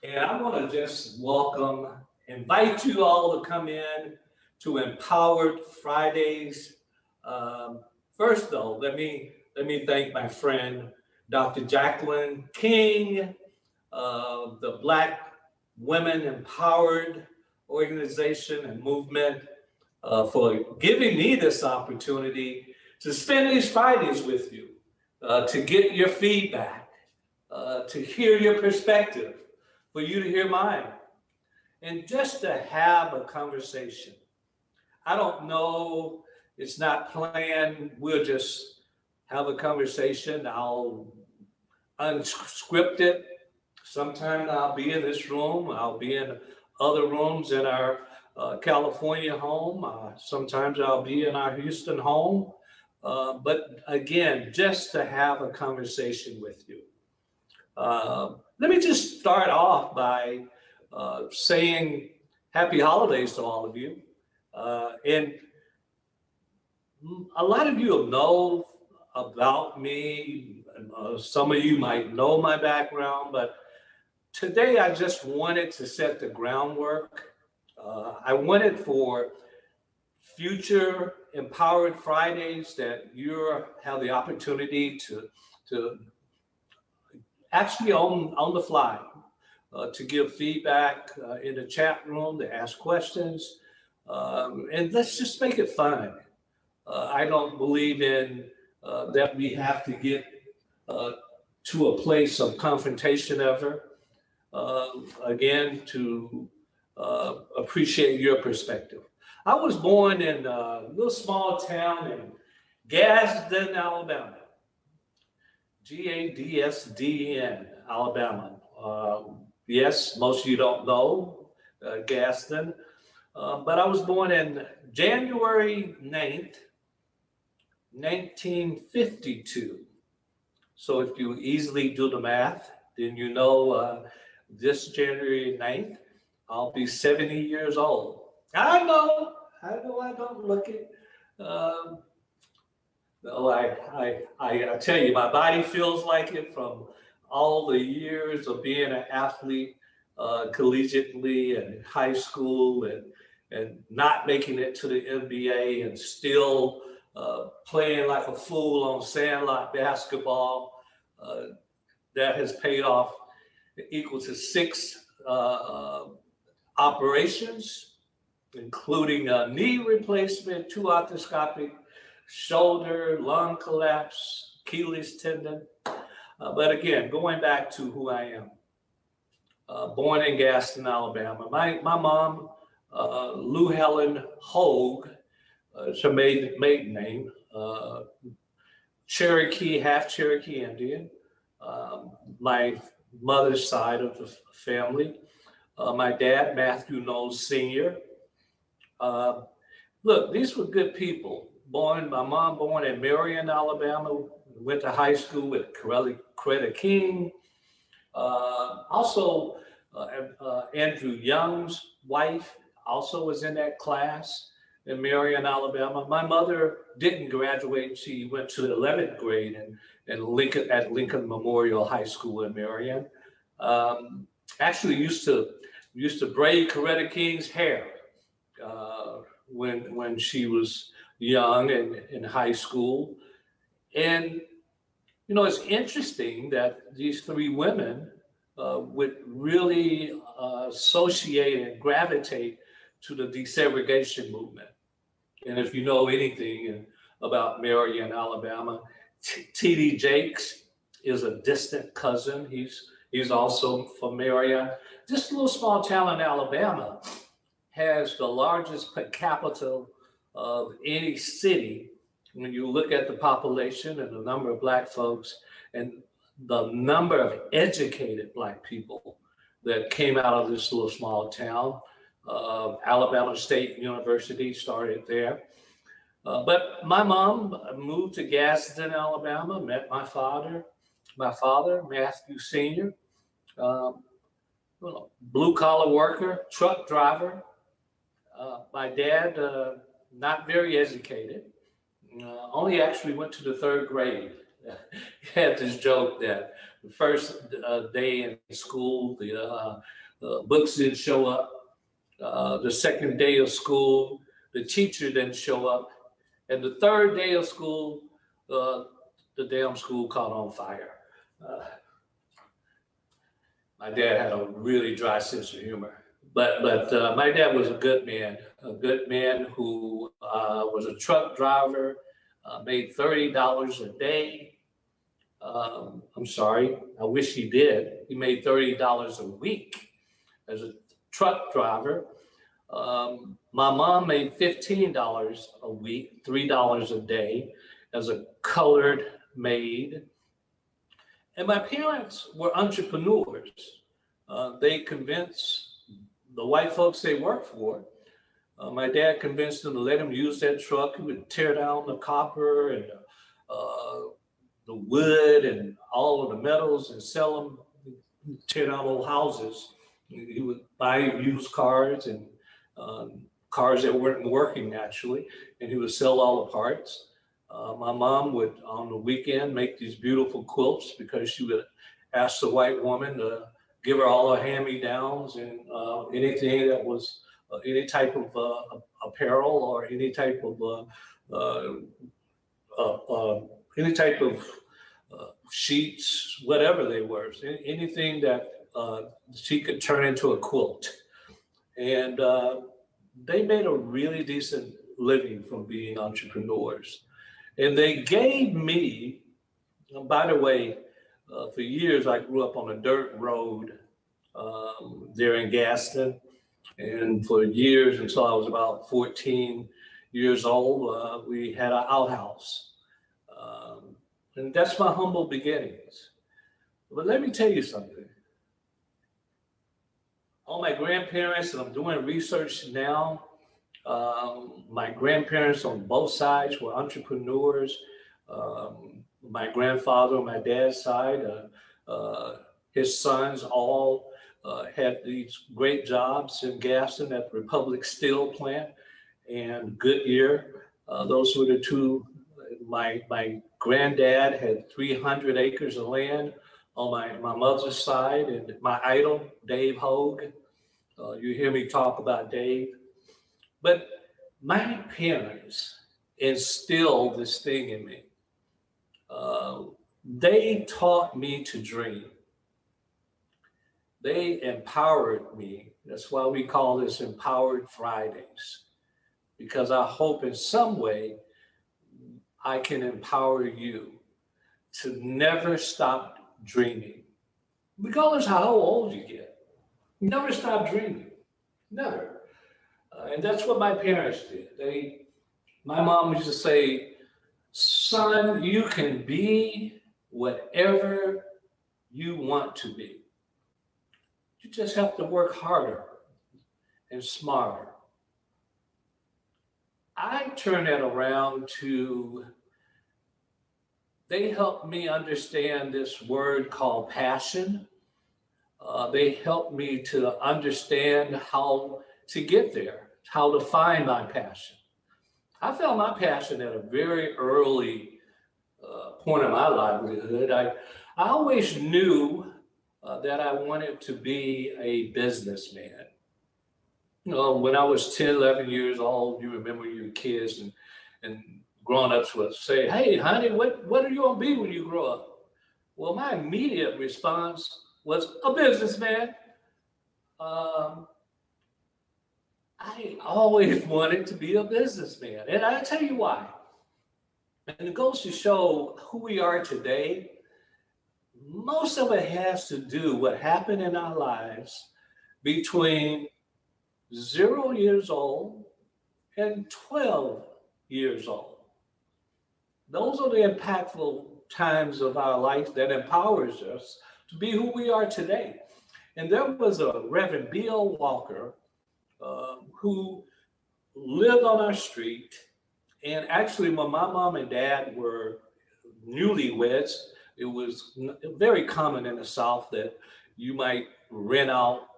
And I want to just invite you all to come in to Empowered Fridays. Um, First, though, let me thank my friend Dr. Jacqueline King, the Black Women Empowered organization and movement, for giving me this opportunity to spend these Fridays with you, to get your feedback, to hear your perspective, for you to hear mine, and just to have a conversation. I don't know, it's not planned. We'll just have a conversation. I'll unscript it. Sometimes I'll be in this room, I'll be in other rooms in our California home. Sometimes I'll be in our Houston home. But again, just to have a conversation with you. Let me just start off by saying happy holidays to all of you. And a lot of you will know about me. Some of you might know my background, but today I just wanted to set the groundwork. I wanted for future Empowered Fridays that you have the opportunity to actually on the fly, to give feedback in the chat room, to ask questions, and let's just make it fun. I don't believe in that we have to get to a place of confrontation ever. Again, to appreciate your perspective. I was born in a little small town in Gadsden, Alabama. Gadsden, Alabama. Yes, most of you don't know Gadsden, but I was born in January 9th, 1952. So if you easily do the math, then you know this January 9th, I'll be 70 years old. I don't look it. No, I tell you, my body feels like it from all the years of being an athlete, collegiately and in high school, and not making it to the NBA, and still playing like a fool on sandlot basketball. That has paid off equal to six operations, including a knee replacement, two arthroscopic shoulder, lung collapse, Achilles tendon. But again, going back to who I am, born in Gaston, Alabama. My mom, Lou Helen Hogue, it's her maiden name, Cherokee, half Cherokee Indian. My mother's side of the family. My dad, Mathew Knowles Sr. Look, these were good people. My mom born in Marion, Alabama, went to high school with Coretta King. Also, Andrew Young's wife also was in that class in Marion, Alabama. My mother didn't graduate. She went to the 11th grade at Lincoln Memorial High School in Marion. Actually used to braid Coretta King's hair when she was young and in high school. And, you know, it's interesting that these three women would really associate and gravitate to the desegregation movement. And if you know anything about Marion, Alabama, T.D. Jakes is a distant cousin. He's also from Marion. This little small town in Alabama has the largest per capita of any city when you look at the population and the number of Black folks and the number of educated Black people that came out of this little small town. Alabama State University started there. But my mom moved to Gadsden, Alabama, met my father, Mathew Sr., blue collar worker, truck driver. My dad, not very educated, only actually went to the third grade. He had this joke that The first day in school, the books didn't show up. The second day of school, the teacher didn't show up. And the third day of school, the damn school caught on fire. My dad had a really dry sense of humor. But my dad was a good man who was a truck driver, made $30 a day. I'm sorry, I wish he did. He made $30 a week as a truck driver. My mom made $15 a week, $3 a day as a colored maid. And my parents were entrepreneurs. They convinced the white folks they worked for. My dad convinced them to let him use that truck. He would tear down the copper and the wood and all of the metals and sell them, tear down old houses. He would buy used cars and cars that weren't working actually, and he would sell all the parts. My mom would, on the weekend, make these beautiful quilts because she would ask the white woman to give her all her hand-me-downs and anything that was any type of apparel or any type of sheets, whatever they were, anything that she could turn into a quilt. And they made a really decent living from being entrepreneurs. And they gave me, by the way, for years I grew up on a dirt road there in Gaston. And for years, until I was about 14 years old, we had an outhouse. And that's my humble beginnings. But let me tell you something. All my grandparents, and I'm doing research now, my grandparents on both sides were entrepreneurs. My grandfather on my dad's side, his sons all had these great jobs in Gaston at the Republic Steel Plant and Goodyear. Those were the two. My granddad had 300 acres of land on my mother's side, and my idol, Dave Hogue. You hear me talk about Dave. But my parents instilled this thing in me. They taught me to dream. They empowered me. That's why we call this Empowered Fridays, because I hope in some way I can empower you to never stop dreaming, regardless of how old you get. Never stop dreaming, never. And that's what my parents did. My mom used to say, son, you can be whatever you want to be. You just have to work harder and smarter. I turn that around to, they helped me understand this word called passion. They helped me to understand how to get there, how to find my passion. I found my passion at a very early point in my livelihood. I always knew that I wanted to be a businessman. You know, when I was 10, 11 years old, you remember your kids and grown-ups would say, hey, honey, what are you going to be when you grow up? Well, my immediate response was a businessman. I always wanted to be a businessman. And I'll tell you why. And it goes to show who we are today. Most of it has to do what happened in our lives between 0 years old and 12 years old. Those are the impactful times of our life that empowers us to be who we are today. And there was a Reverend B.L. Walker who lived on our street. And actually, when my mom and dad were newlyweds, it was very common in the South that you might rent out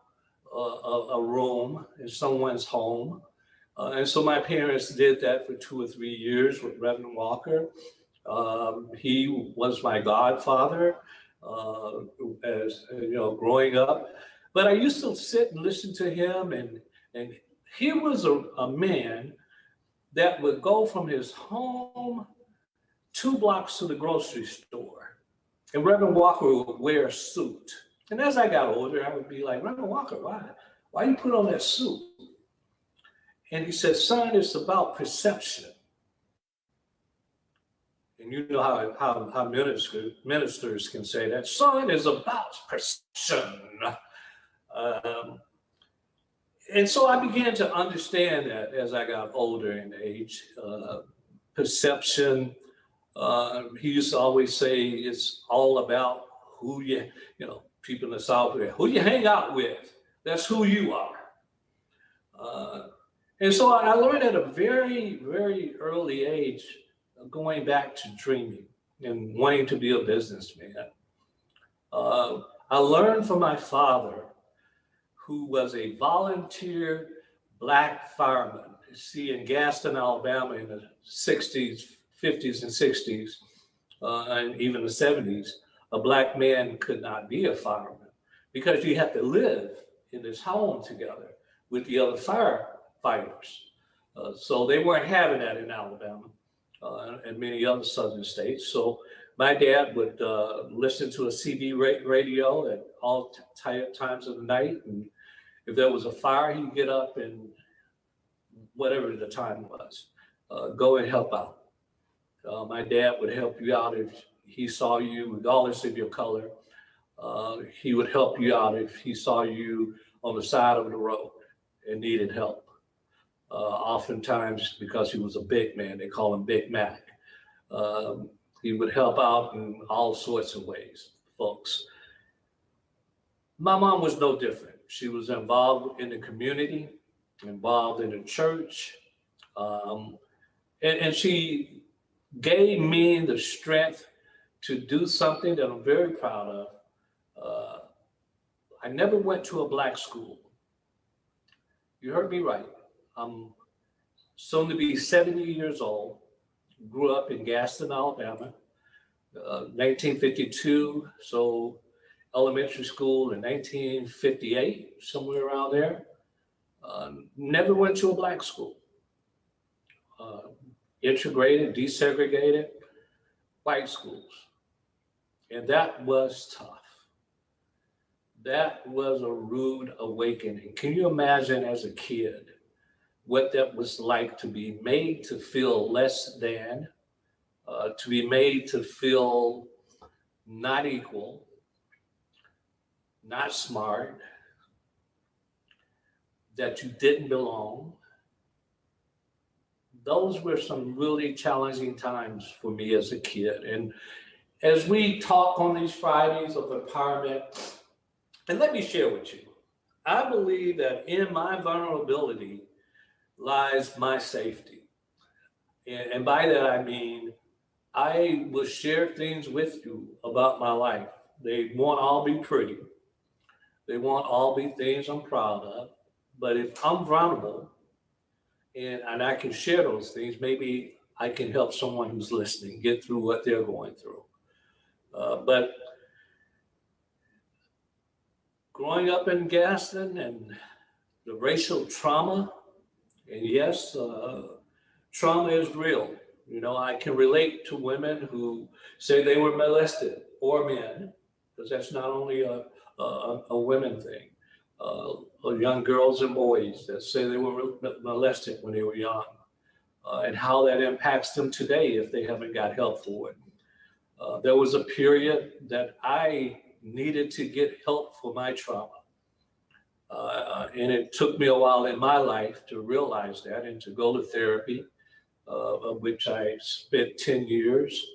a room in someone's home. And so my parents did that for 2 or 3 years with Reverend Walker. He was my godfather. as you know, growing up. But I used to sit and listen to him, and he was a man that would go from his home 2 blocks to the grocery store. And Reverend Walker would wear a suit. And as I got older, I would be like, Reverend Walker, why you put on that suit? And he said, son, it's about perception. And you know how ministers can say that. Son is about perception. And so I began to understand that as I got older in age. Perception, he used to always say it's all about who you know, people in the South, who you hang out with. That's who you are. And so I learned at a very, very early age, going back to dreaming and wanting to be a businessman. I learned from my father, who was a volunteer Black fireman. See, in Gaston, Alabama in the 60s, 50s and 60s, and even the 70s, a Black man could not be a fireman because you had to live in this home together with the other firefighters. So they weren't having that in Alabama and many other southern states. So my dad would listen to a CB radio at all times of the night. And if there was a fire, he'd get up and whatever the time was, go and help out. My dad would help you out if he saw you, regardless of your color. He would help you out if he saw you on the side of the road and needed help. Oftentimes, because he was a big man, they call him Big Mac. He would help out in all sorts of ways, folks. My mom was no different. She was involved in the community, involved in the church, and she gave me the strength to do something that I'm very proud of. I never went to a Black school. You heard me right. I'm soon to be 70 years old, grew up in Gaston, Alabama, 1952, so elementary school in 1958, somewhere around there. Never went to a Black school. Integrated, desegregated, white schools. And that was tough. That was a rude awakening. Can you imagine as a kid what that was like to be made to feel less than, to be made to feel not equal, not smart, that you didn't belong? Those were some really challenging times for me as a kid. And as we talk on these Fridays of empowerment, and let me share with you, I believe that in my vulnerability lies my safety. And by that, I mean, I will share things with you about my life. They won't all be pretty. They won't all be things I'm proud of. But if I'm vulnerable and I can share those things, maybe I can help someone who's listening get through what they're going through. But growing up in Gaston and the racial trauma, and yes, trauma is real. You know, I can relate to women who say they were molested, or men, because that's not only a women thing. Young girls and boys that say they were molested when they were young, and how that impacts them today if they haven't got help for it. There was a period that I needed to get help for my trauma. And it took me a while in my life to realize that and to go to therapy, of which I spent 10 years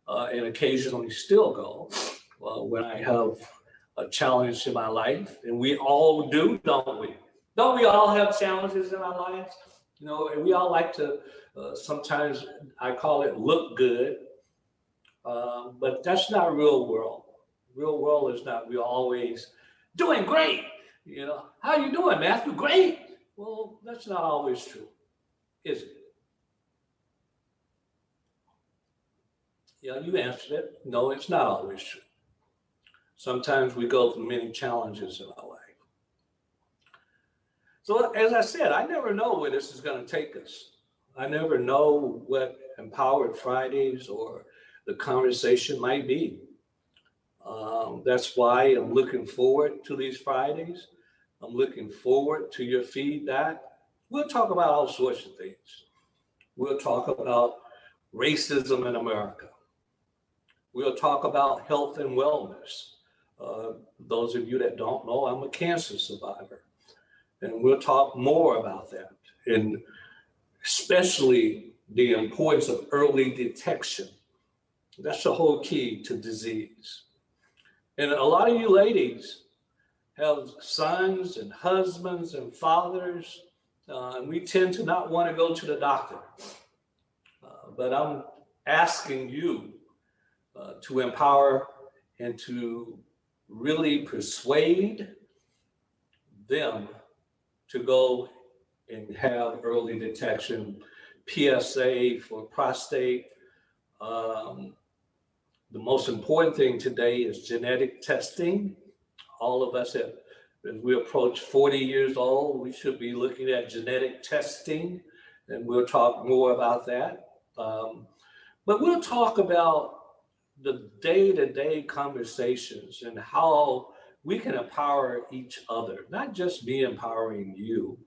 and occasionally still go when I have a challenge in my life. And we all do, don't we? Don't we all have challenges in our lives? You know, and we all like to, sometimes I call it look good, but that's not real world. Real world is not, we're always doing great. You know, how you doing, Matthew? Great. Well, that's not always true, is it? Yeah, you answered it. No, it's not always true. Sometimes we go through many challenges in our life. So as I said, I never know where this is going to take us. I never know what Empowered Fridays or the conversation might be. That's why I'm looking forward to these Fridays. I'm looking forward to your feedback. We'll talk about all sorts of things. We'll talk about racism in America. We'll talk about health and wellness. Those of you that don't know, I'm a cancer survivor. And we'll talk more about that, and especially the importance of early detection. That's the whole key to disease. And a lot of you ladies have sons and husbands and fathers, and we tend to not want to go to the doctor. But I'm asking you to empower and to really persuade them to go and have early detection, PSA for prostate. The most important thing today is genetic testing. All of us, as we approach 40 years old, we should be looking at genetic testing, and we'll talk more about that. But we'll talk about the day-to-day conversations and how we can empower each other, not just me empowering you.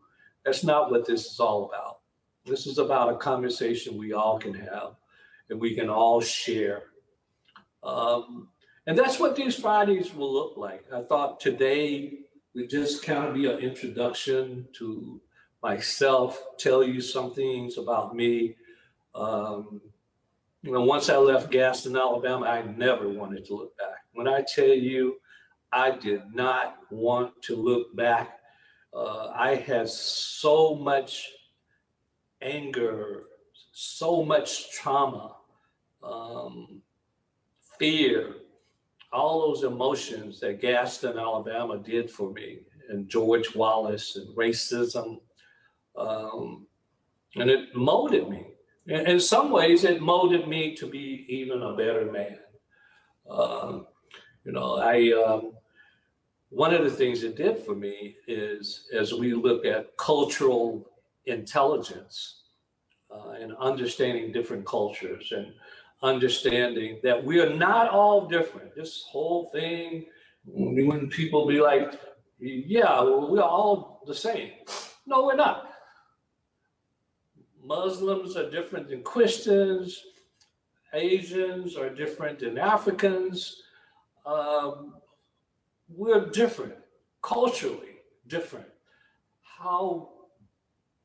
That's not what this is all about. This is about a conversation we all can have and we can all share. And that's what these Fridays will look like. I thought today would just kind of be an introduction to myself, tell you some things about me. Once I left Gaston, Alabama, I never wanted to look back. When I tell you, I did not want to look back. I had so much anger, so much trauma, fear, all those emotions that Gaston, Alabama did for me, and George Wallace and racism. And it molded me. In some ways, it molded me to be even a better man. One of the things it did for me is, as we look at cultural intelligence and understanding different cultures and understanding that we are not all different. This whole thing, when people be like, yeah, well, we're all the same. No, we're not. Muslims are different than Christians. Asians are different than Africans. We're different, culturally different. How,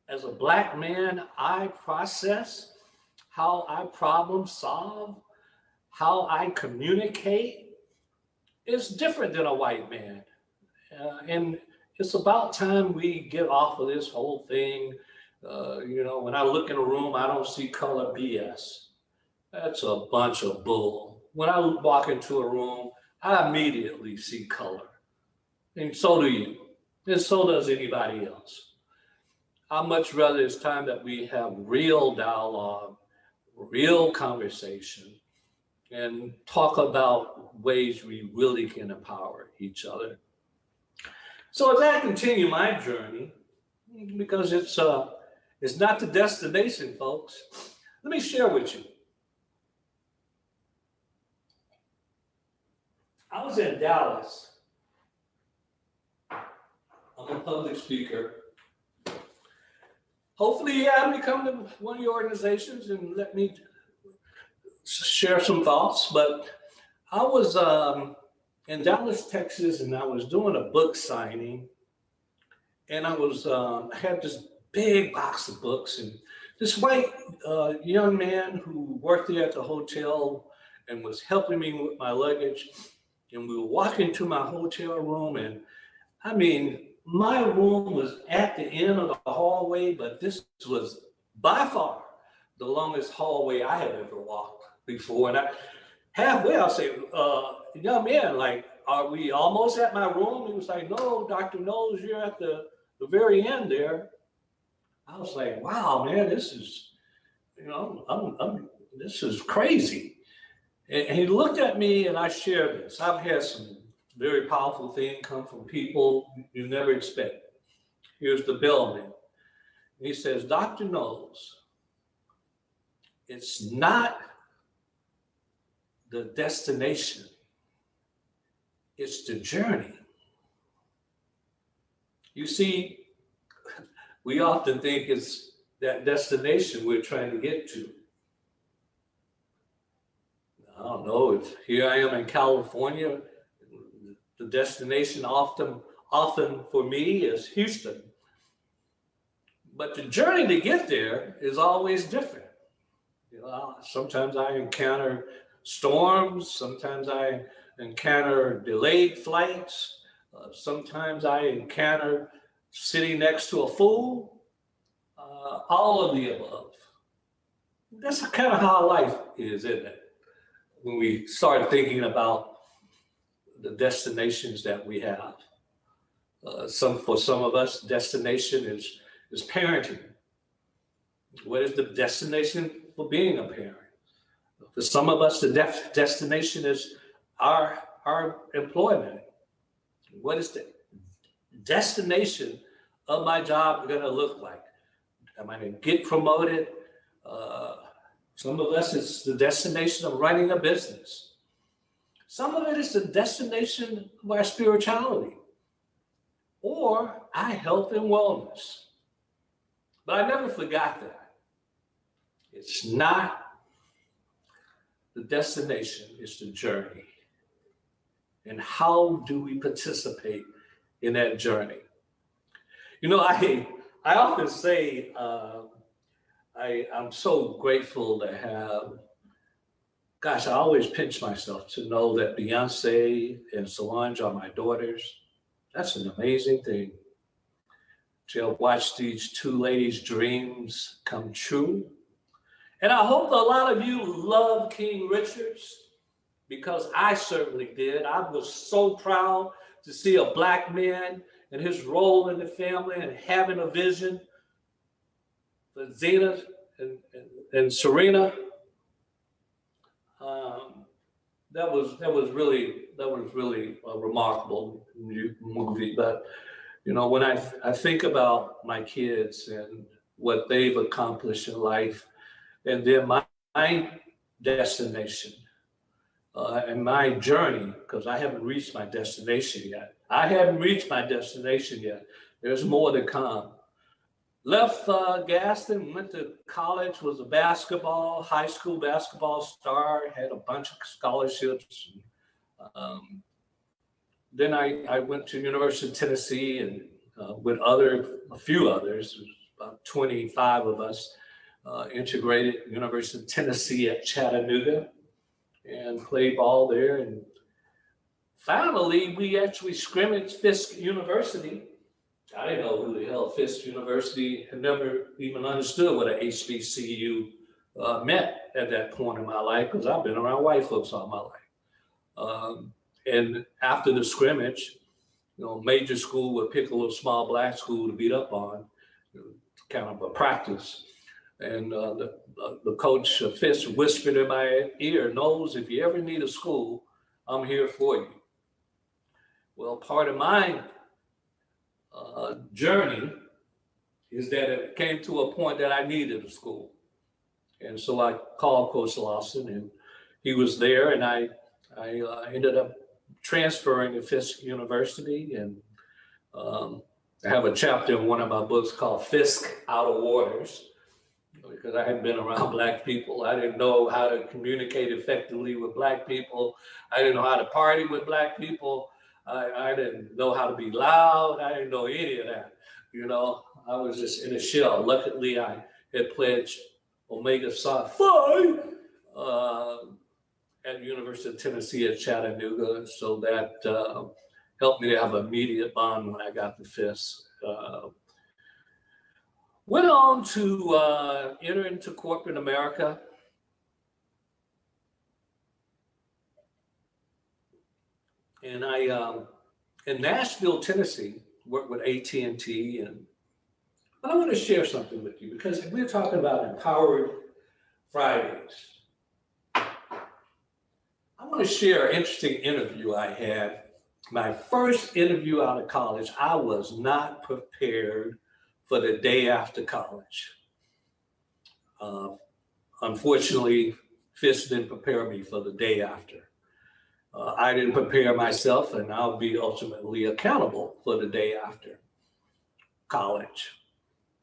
as a Black man, I process, how I problem solve, how I communicate is different than a white man. And it's about time we get off of this whole thing. When I look in a room, I don't see color BS. That's a bunch of bull. When I walk into a room, I immediately see color. And so do you. And so does anybody else. I'd much rather it's time that we have real dialogue, real conversation, and talk about ways we really can empower each other. So as I continue my journey, because it's not the destination, folks, let me share with you. I was in Dallas. I'm a public speaker. Hopefully you have me come to one of your organizations and let me share some thoughts. But I was in Dallas, Texas, and I was doing a book signing. And I had this big box of books, and this white young man who worked there at the hotel and was helping me with my luggage. And we were walking to my hotel room, and I mean, my room was at the end of the hallway, but this was by far the longest hallway I had ever walked before. And halfway, I say, young man, like, are we almost at my room? He was like, no, Dr. Knowles, you're at the very end there. I was like, wow, man, this is, this is crazy. And he looked at me, and I shared this. I've had some very powerful thing come from people you never expect. Here's the bellman. He says, Dr. Knowles, it's not the destination, it's the journey. You see, we often think it's that destination we're trying to get to. I don't know, if here I am in California, the destination often for me is Houston. But the journey to get there is always different. You know, sometimes I encounter storms, sometimes I encounter delayed flights, sometimes I encounter sitting next to a fool, all of the above. That's kind of how life is, isn't it? When we start thinking about the destinations that we have. For some of us, destination is parenting. What is the destination for being a parent? For some of us, the destination is our employment. What is the destination of my job going to look like? Am I going to get promoted? Some of us, it's the destination of running a business. Some of it is the destination of our spirituality or our health and wellness. But I never forgot that. It's not the destination, it's the journey. And how do we participate in that journey? You know, I often say, I'm so grateful to have, gosh, I always pinch myself to know that Beyonce and Solange are my daughters. That's an amazing thing. To have watched these two ladies' dreams come true. And I hope a lot of you love King Richards, because I certainly did. I was so proud to see a Black man and his role in the family and having a vision for Zena and Serena. That was really a remarkable movie. But you know, when I think about my kids and what they've accomplished in life, and then my destination and my journey, because I haven't reached my destination yet. There's more to come. Left Gaston, went to college, was a high school basketball star, had a bunch of scholarships. Then I went to University of Tennessee and with a few others, about 25 of us, integrated University of Tennessee at Chattanooga and played ball there. And finally, we actually scrimmaged Fisk University. I didn't know who the hell Fisk University, had never even understood what an HBCU meant at that point in my life, because I've been around white folks all my life. And after the scrimmage, you know, major school would pick a little small Black school to beat up on, kind of a practice. And the coach Fisk whispered in my ear, Knowles, if you ever need a school, I'm here for you. Well, part of my journey is that it came to a point that I needed a school. And so I called Coach Lawson, and he was there, and I ended up transferring to Fisk University. And I have a chapter in one of my books called Fisk Out of Waters, because I hadn't been around Black people. I didn't know how to communicate effectively with Black people. I didn't know how to party with Black people. I didn't know how to be loud. I didn't know any of that. You know, I was just in a shell. Luckily, I had pledged Omega Psi Phi at the University of Tennessee at Chattanooga. So that helped me to have an immediate bond when I got to Fisk. Went on to enter into corporate America. And I, in Nashville, Tennessee, worked with AT&T. And I want to share something with you, because we're talking about Empowered Fridays. I want to share an interesting interview I had My first interview out of college, I was not prepared for the day after college. Uh, Unfortunately, FIS didn't prepare me for the day after. I didn't prepare myself, and I'll be ultimately accountable for the day after college.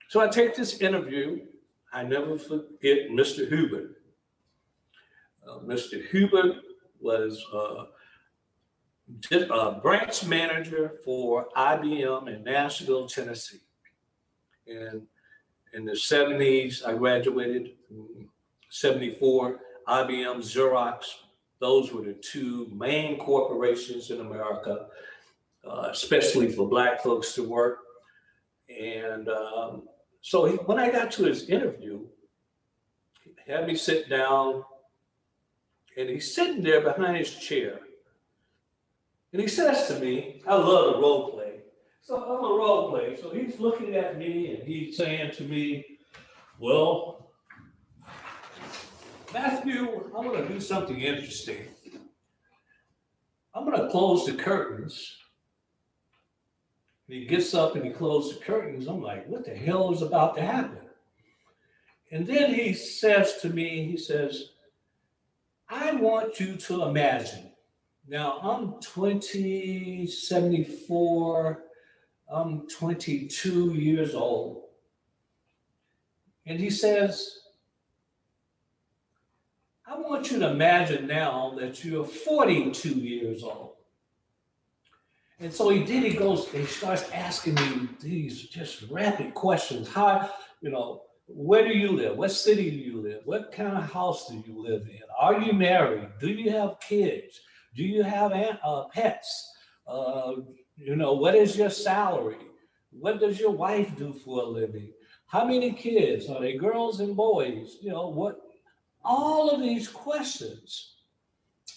So I take this interview. I never forget Mr. Hubert. Mr. Hubert was branch manager for IBM in Nashville, Tennessee. And in the 70s, I graduated in 74, IBM, Xerox. Those were the two main corporations in America, especially for Black folks to work. And so when I got to his interview, he had me sit down, and he's sitting there behind his chair. And he says to me, I love to role play. So I'm a role play. So he's looking at me and he's saying to me, well, Mathew, I'm going to do something interesting. I'm going to close the curtains. And he gets up and he closes the curtains. I'm like, what the hell is about to happen? And then he says to me, he says, I want you to imagine. Now, I'm 74, I'm 22 years old. And he says, I want you to imagine now that you're 42 years old. And so he starts asking me these just rapid questions. How, where do you live? What city do you live? What kind of house do you live in? Are you married? Do you have kids? Do you have pets? What is your salary? What does your wife do for a living? How many kids? Are they girls and boys? All of these questions.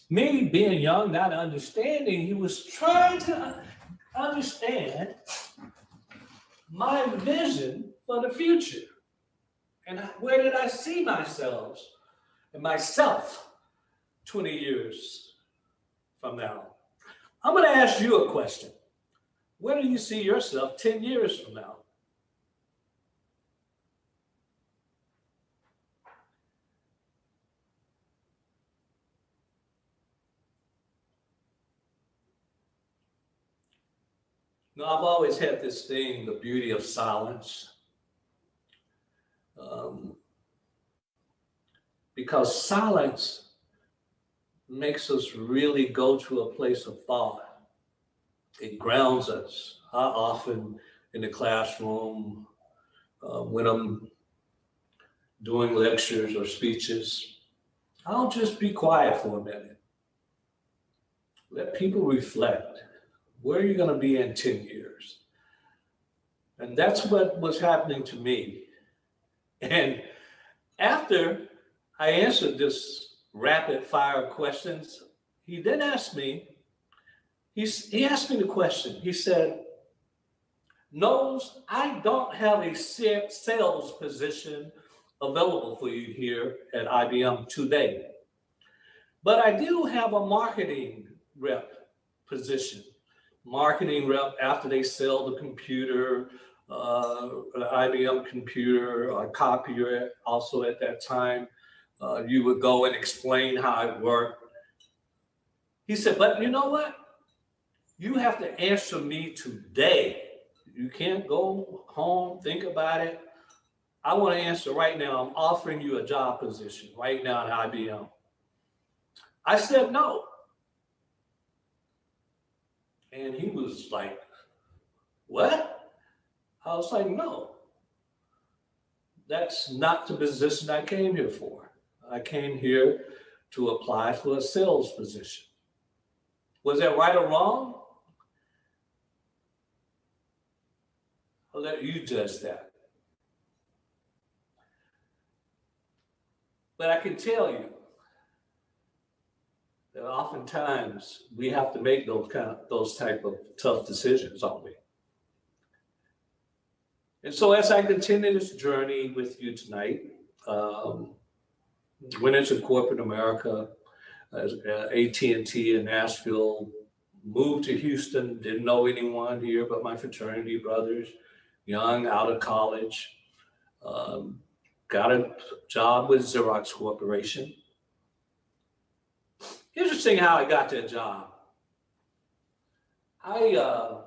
Me being young, not understanding, he was trying to understand my vision for the future. And where did I see myself 20 years from now? I'm going to ask you a question. Where do you see yourself 10 years from now? Now, I've always had this thing, the beauty of silence. Because silence makes us really go to a place of thought. It grounds us. I often in the classroom, when I'm doing lectures or speeches, I'll just be quiet for a minute. Let people reflect. Where are you going to be in 10 years? And that's what was happening to me. And after I answered this rapid fire questions, he then asked me, he asked me the question. He said, Knowles, I don't have a sales position available for you here at IBM today, but I do have a marketing rep position. Marketing rep after they sell the computer, an IBM computer, a copier also at that time. You would go and explain how it worked. He said, but you know what? You have to answer me today. You can't go home, think about it. I want to answer right now. I'm offering you a job position right now at IBM. I said no. And he was like, what? I was like, no. That's not the position I came here for. I came here to apply for a sales position. Was that right or wrong? I'll let you judge that. But I can tell you that oftentimes we have to make those type of tough decisions, don't we? And so as I continue this journey with you tonight, went into corporate America, AT&T in Nashville, moved to Houston, didn't know anyone here but my fraternity brothers, young, out of college. Got a job with Xerox Corporation. Interesting how I got that job. I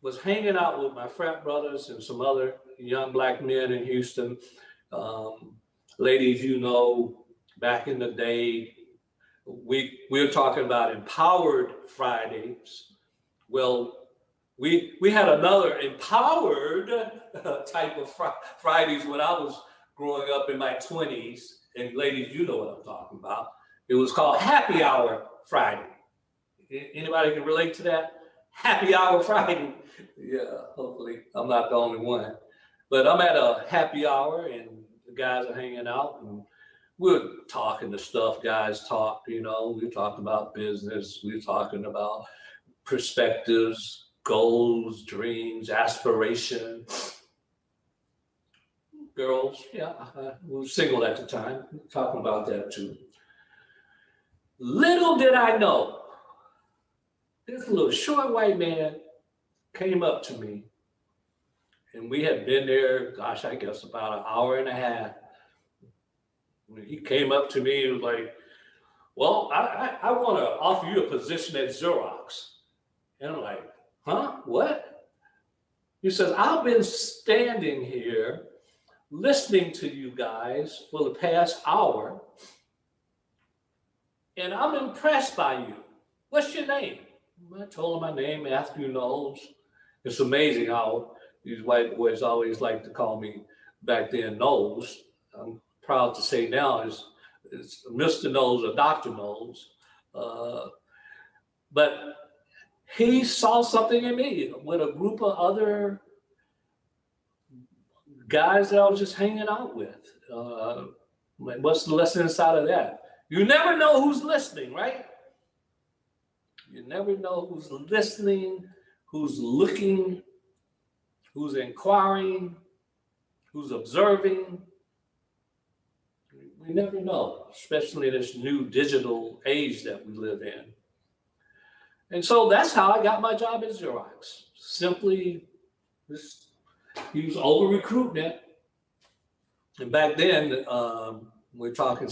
was hanging out with my frat brothers and some other young black men in Houston. Ladies, you know, back in the day, we were talking about Empowered Fridays. Well, we had another empowered type of Fridays when I was growing up in my 20s. And ladies, you know what I'm talking about. It was called Happy Hour Friday. Anybody can relate to that? Happy Hour Friday. Yeah, hopefully I'm not the only one. But I'm at a happy hour and the guys are hanging out and we're talking the stuff guys talk, you know, we're talking about business, we're talking about perspectives, goals, dreams, aspiration. Girls, yeah, we were single at the time, talking about that too. Little did I know, this little short white man came up to me and we had been there, gosh, I guess about an hour and a half. When he came up to me, he was like, well, I want to offer you a position at Xerox. And I'm like, huh, what? He says, I've been standing here listening to you guys for the past hour, and I'm impressed by you. What's your name? I told him my name, Mathew Knowles. It's amazing how these white boys always like to call me back then Knowles. I'm proud to say now it's Mr. Knowles or Dr. Knowles. But he saw something in me with a group of other guys that I was just hanging out with. What's the lesson inside of that? You never know who's listening, right? You never know who's listening, who's looking, who's inquiring, who's observing. We never know, especially in this new digital age that we live in. And so that's how I got my job at Xerox. Simply use over recruitment. And back then, we're talking,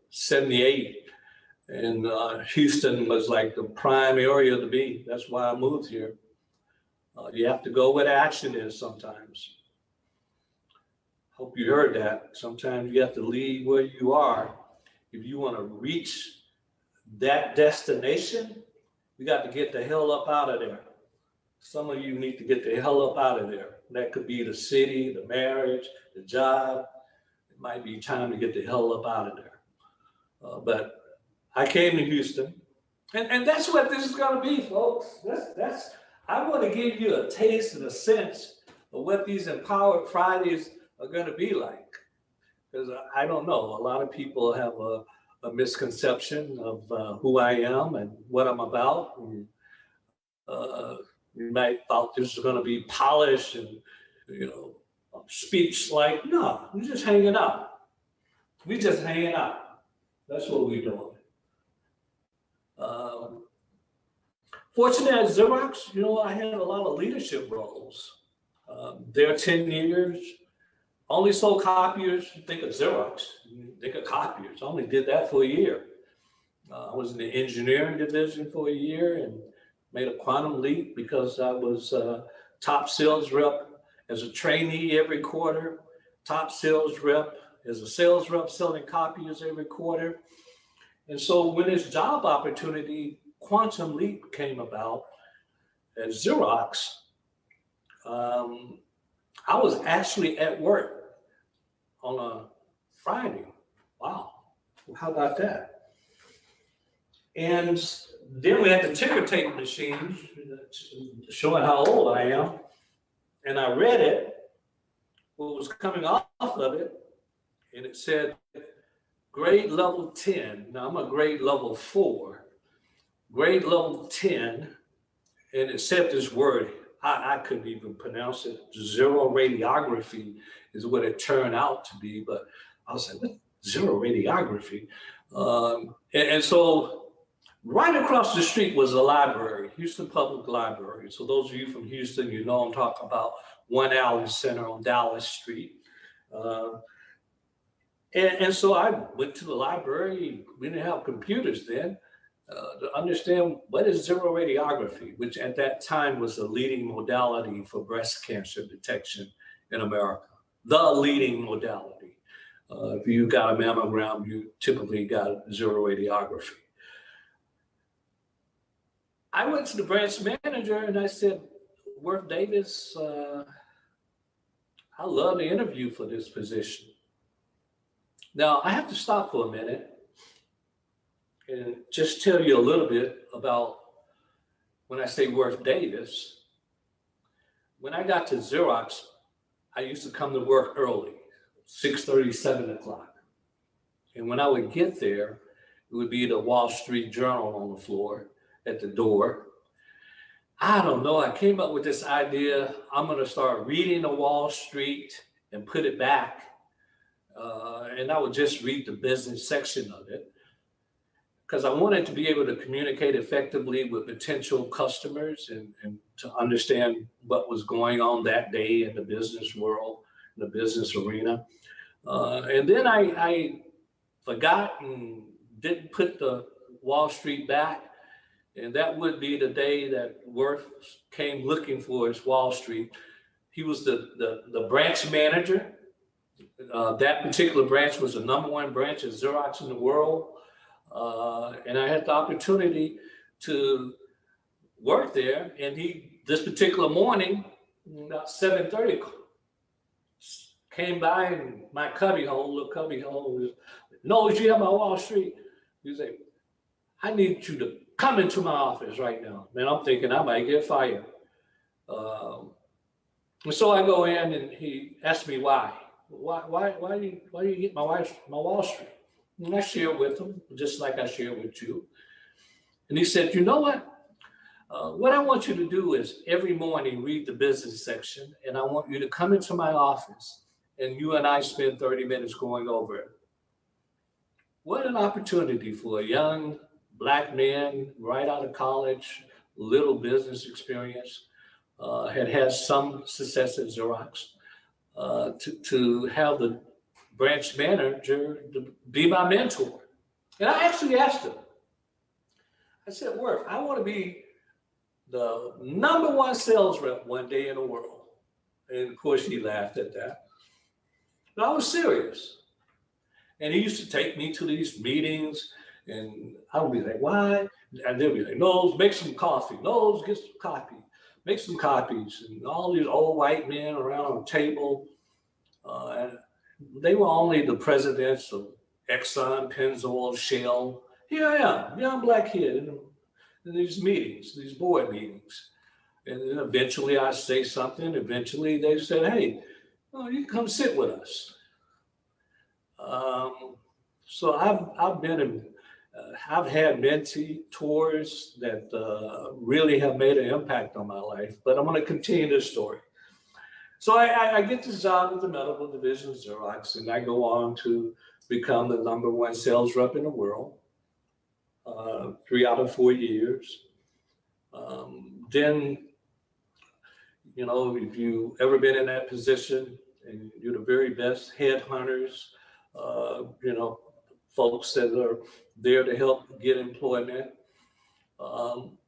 78. And Houston was like the prime area to be. That's why I moved here. You have to go where the action is sometimes. Hope you heard that. Sometimes you have to leave where you are. If you want to reach that destination, you got to get the hell up out of there. Some of you need to get the hell up out of there. That could be the city, the marriage, the job. It might be time to get the hell up out of there. But I came to Houston, and that's what this is going to be, folks. I want to give you a taste and a sense of what these Empowered Fridays are going to be like. Because I don't know, a lot of people have a misconception of who I am and what I'm about. And, you might thought this was going to be polished and, speech like, no, we're just hanging out. We're just hanging out. That's what we're doing. Fortunately at Xerox, I had a lot of leadership roles. There 10 years, only sold copiers. Think of Xerox, think of copiers. I only did that for a year. I was in the engineering division for a year and made a quantum leap because I was top sales rep as a trainee every quarter, top sales rep as a sales rep selling copiers every quarter. And so when this job opportunity, quantum leap, came about at Xerox, I was actually at work on a Friday. Wow, how about that? And then we had the ticker tape machines showing how old I am. And I read it, what was coming off of it, and it said grade level 10. Now I'm a grade level 4, grade level 10, and it said this word, I couldn't even pronounce it. Zero radiography is what it turned out to be, but I was like, what? Zero radiography? And so Right across the street was a library, Houston Public Library. So those of you from Houston, you know I'm talking about One Alley Center on Dallas Street. Uh, and so I went to the library. We didn't have computers then to understand what is zero radiography, which at that time was the leading modality for breast cancer detection in America. The leading modality. If you got a mammogram, you typically got zero radiography. I went to the branch manager and I said, Worth Davis, I love to interview for this position. Now, I have to stop for a minute and just tell you a little bit about when I say Worth Davis. When I got to Xerox, I used to come to work early, 6:30, 7 o'clock. And when I would get there, it would be the Wall Street Journal on the floor at the door. I don't know, I came up with this idea, I'm gonna start reading the Wall Street and put it back. And I would just read the business section of it because I wanted to be able to communicate effectively with potential customers and to understand what was going on that day in the business world, in the business arena. And then I forgot and didn't put the Wall Street back. And that would be the day that Worth came looking for his Wall Street. He was the branch manager. That particular branch was the #1 branch of Xerox in the world. And I had the opportunity to work there. And this particular morning, about 7:30, came by in my little cubby hole. Knowles, you have my Wall Street? He said, I need you to come into my office right now. Man, I'm thinking I might get fired. And so I go in and he asked me why. Why do you get my Wall Street? And I share with him, just like I share with you. And he said, you know what? What I want you to do is every morning read the business section, and I want you to come into my office, and you and I spend 30 minutes going over it. What an opportunity for a young Black man right out of college, little business experience, had some success at Xerox, to have the branch manager to be my mentor. And I actually asked him, I said, Worth, I want to be the #1 sales rep one day in the world. And of course he laughed at that. But I was serious. And he used to take me to these meetings and I would be like, why? And they'd be like, Knowles, make some coffee. Knowles, get some coffee. Make some copies. And all these old white men around a table. And they were only the presidents of Exxon, Pennzoil, Shell. Here I am, young Black kid in these meetings, these board meetings. And then eventually I say something. Eventually they said, hey, you can come sit with us. So I've had mentors that really have made an impact on my life, but I'm going to continue this story. So I get this job at the medical division of Xerox, and I go on to become the #1 sales rep in the world, 3 out of 4 years. Then, if you've ever been in that position and you're the very best headhunters, folks that are there to help get employment,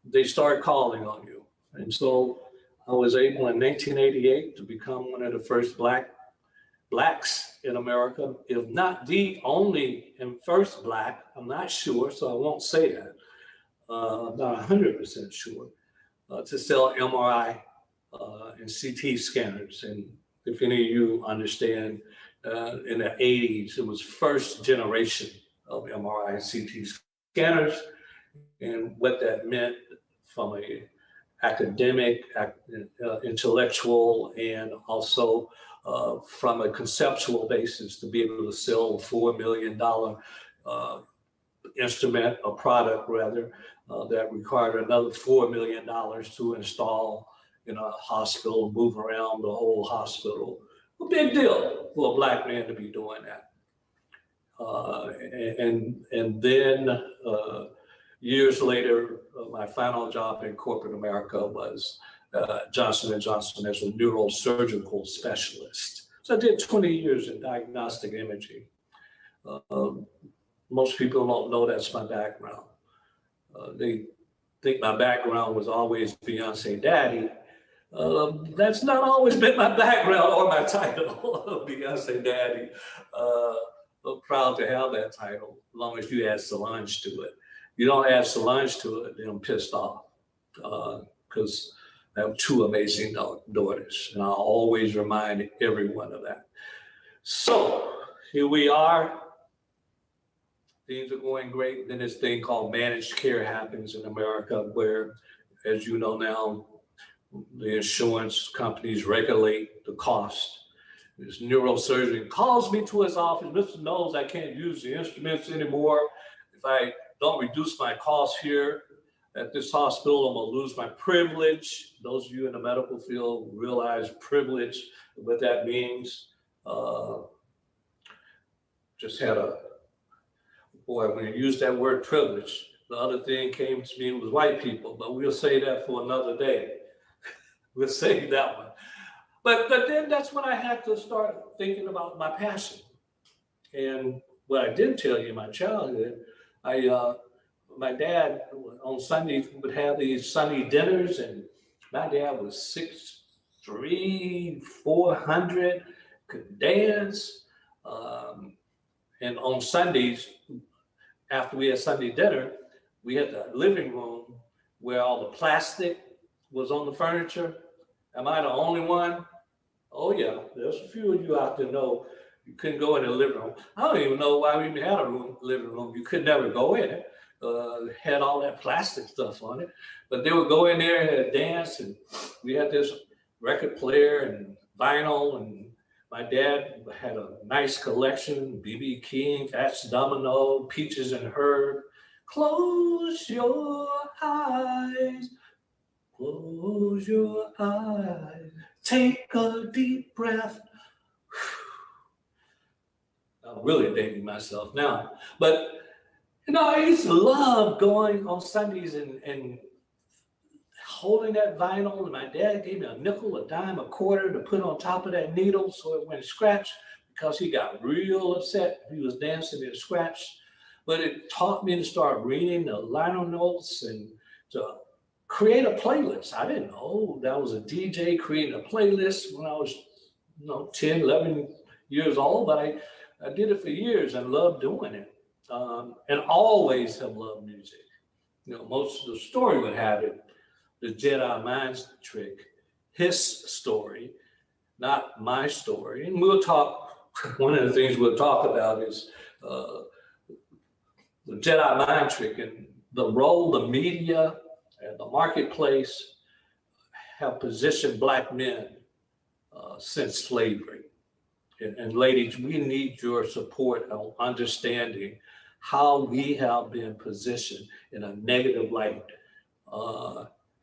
they start calling on you. And so I was able in 1988 to become one of the first blacks in America, if not the only and first Black. I'm not sure, so I won't say that. I'm not 100% sure, to sell MRI and CT scanners. And if any of you understand, in the 80s, it was first generation of MRI and CT scanners, and what that meant from a academic, intellectual, and also from a conceptual basis to be able to sell a $4 million instrument, a product rather, that required another $4 million to install in a hospital, move around the whole hospital. A big deal for a Black man to be doing that. And then Years later, my final job in corporate America was Johnson & Johnson as a neurosurgical specialist. So I did 20 years in diagnostic imaging. Most people don't know that's my background. They think my background was always Beyonce Daddy. That's not always been my background or my title, Beyonce Daddy. I'm proud to have that title, as long as you add Solange to it. You don't add Solange to it, then I'm pissed off, because I have two amazing daughters, and I'll always remind everyone of that. So here we are. Things are going great. Then this thing called managed care happens in America, where, as you know now, the insurance companies regulate the cost. This neurosurgeon calls me to his office. Mr. Knowles, I can't use the instruments anymore. If I don't reduce my costs here at this hospital, I'm gonna lose my privilege. Those of you in the medical field realize privilege, what that means. Just had a, boy, when you use that word privilege, the other thing came to me was white people, but we'll say that for another day. We'll save that one. But then that's when I had to start thinking about my passion. And what I didn't tell you in my childhood, my dad on Sundays would have these Sunday dinners, and my dad was 6'3", 400, could dance. And on Sundays, after we had Sunday dinner, we had the living room where all the plastic was on the furniture. Am I the only one? Oh yeah, there's a few of you out there know you couldn't go in the living room. I don't even know why we even had a living room. You could never go in it. Had all that plastic stuff on it. But they would go in there and dance, and we had this record player and vinyl, and my dad had a nice collection, B.B. King, Fats Domino, Peaches and Herb. Close your eyes. Close your eyes, take a deep breath. I'm really dating myself now. But, you know, I used to love going on Sundays and holding that vinyl. And my dad gave me a nickel, a dime, a quarter to put on top of that needle so it wouldn't scratch, because he got real upset. He was dancing and it scratched. But it taught me to start reading the liner notes and to create a playlist. I didn't know that was a DJ creating a playlist when I was, 10, 11 years old, but I did it for years and loved doing it, and always have loved music. Most of the story would have it, the Jedi mind trick, his story, not my story. And we'll talk, one of the things we'll talk about is the Jedi mind trick and the role the media and the marketplace have positioned Black men since slavery. And ladies, we need your support on understanding how we have been positioned in a negative light.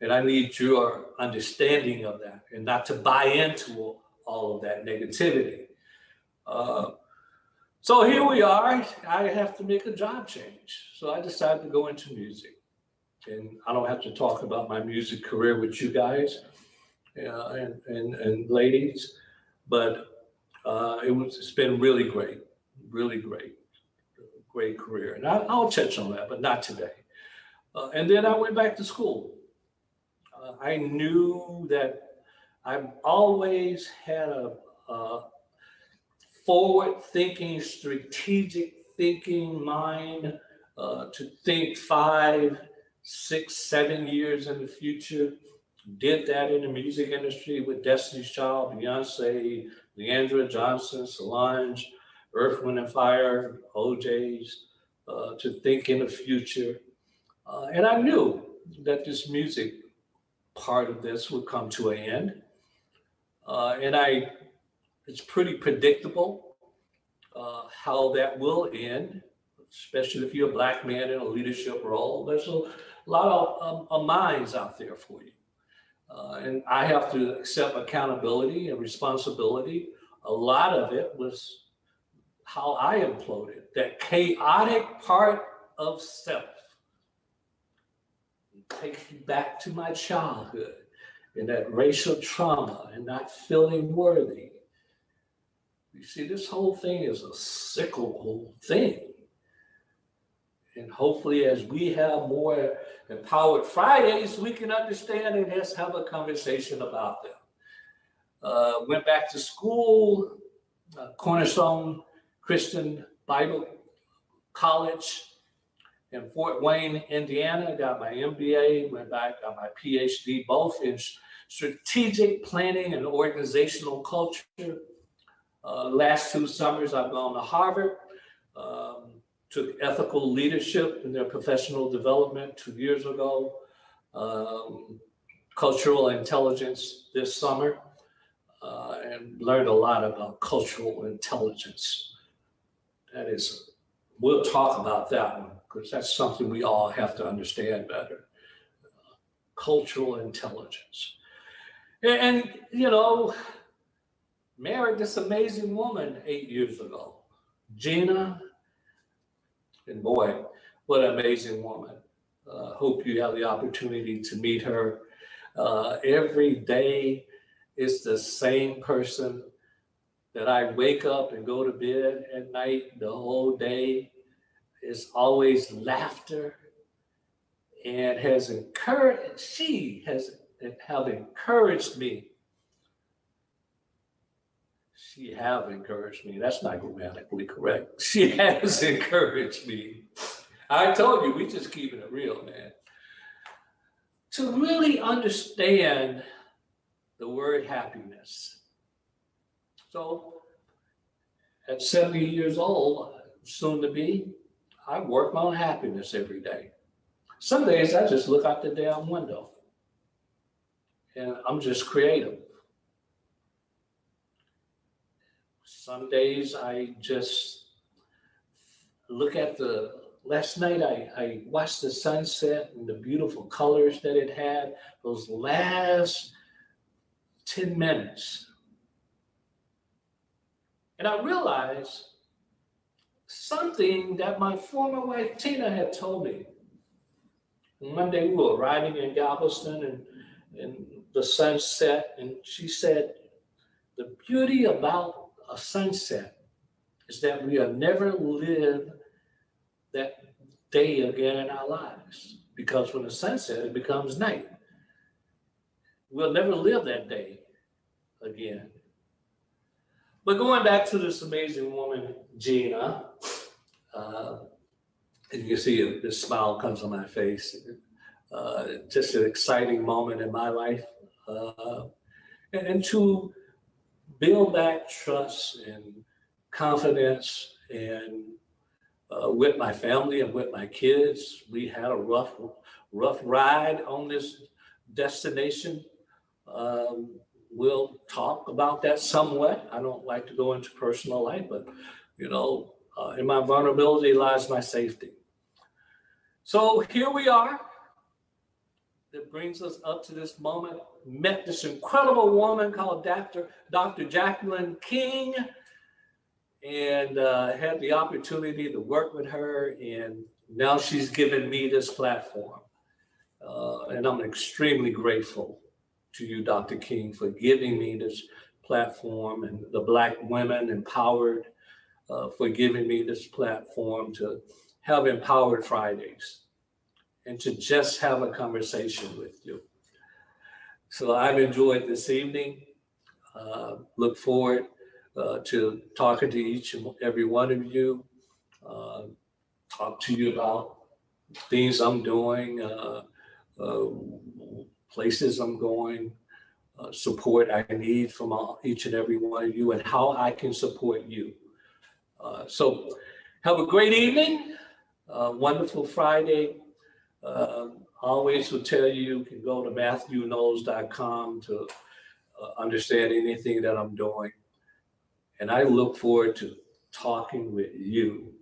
And I need your understanding of that and not to buy into all of that negativity. So here we are. I have to make a job change. So I decided to go into music. And I don't have to talk about my music career with you guys and ladies, but it's been really great, great career. And I'll touch on that, but not today. And then I went back to school. I knew that I've always had a forward-thinking, strategic thinking mind to think 5, 6, 7 years in the future. Did that in the music industry with Destiny's Child, Beyonce, Leandra Johnson, Solange, Earth, Wind and Fire, OJ's, to think in the future. And I knew that this music part of this would come to an end. And it's pretty predictable how that will end, especially if you're a Black man in a leadership role. There's a lot of minds out there for you. And I have to accept accountability and responsibility. A lot of it was how I imploded, that chaotic part of self. take me back to my childhood and that racial trauma and not feeling worthy. You see, this whole thing is a cyclical thing. And hopefully, as we have more Empowered Fridays, we can understand and let's have a conversation about them. Went back to school, Cornerstone Christian Bible College in Fort Wayne, Indiana. Got my MBA, went back, got my PhD, both in strategic planning and organizational culture. Last 2 summers, I've gone to Harvard. Took ethical leadership in their professional development 2 years ago, cultural intelligence this summer, and learned a lot about cultural intelligence. That is, we'll talk about that one because that's something we all have to understand better. Cultural intelligence. And you know, married this amazing woman 8 years ago, Gina. And boy, what an amazing woman. Hope you have the opportunity to meet her. Every day is the same person that I wake up and go to bed at night. The whole day is always laughter and has encouraged, she has have encouraged me. She have encouraged me. That's not grammatically correct. She has encouraged me. I told you, we just keeping it real, man. To really understand the word happiness. So at 70 years old, soon to be, I work on happiness every day. Some days I just look out the damn window and I'm just creative. Some days I just look at last night I watched the sunset and the beautiful colors that it had, those last 10 minutes. And I realized something that my former wife Tina had told me. One day we were riding in Galveston and the sun set, and she said, the beauty about a sunset is that we'll never live that day again in our lives, because when the sunset, it becomes night. We'll never live that day again. But going back to this amazing woman, Gina, and you can see this smile comes on my face. Just an exciting moment in my life, and to build back trust and confidence and with my family and with my kids. We had a rough ride on this destination. We'll talk about that somewhat. I don't like to go into personal life, but you know, in my vulnerability lies my safety. So here we are. That brings us up to this moment. Met this incredible woman called Dr. Jacqueline King, and had the opportunity to work with her, and now she's given me this platform. And I'm extremely grateful to you, Dr. King, for giving me this platform, and the Black Women Empowered for giving me this platform to have Empowered Fridays and to just have a conversation with you. So I've enjoyed this evening. Look forward to talking to each and every one of you. Talk to you about things I'm doing, places I'm going, support I need from each and every one of you, and how I can support you. So have a great evening, wonderful Friday. Always will tell you can go to MathewKnowles.com to understand anything that I'm doing. And I look forward to talking with you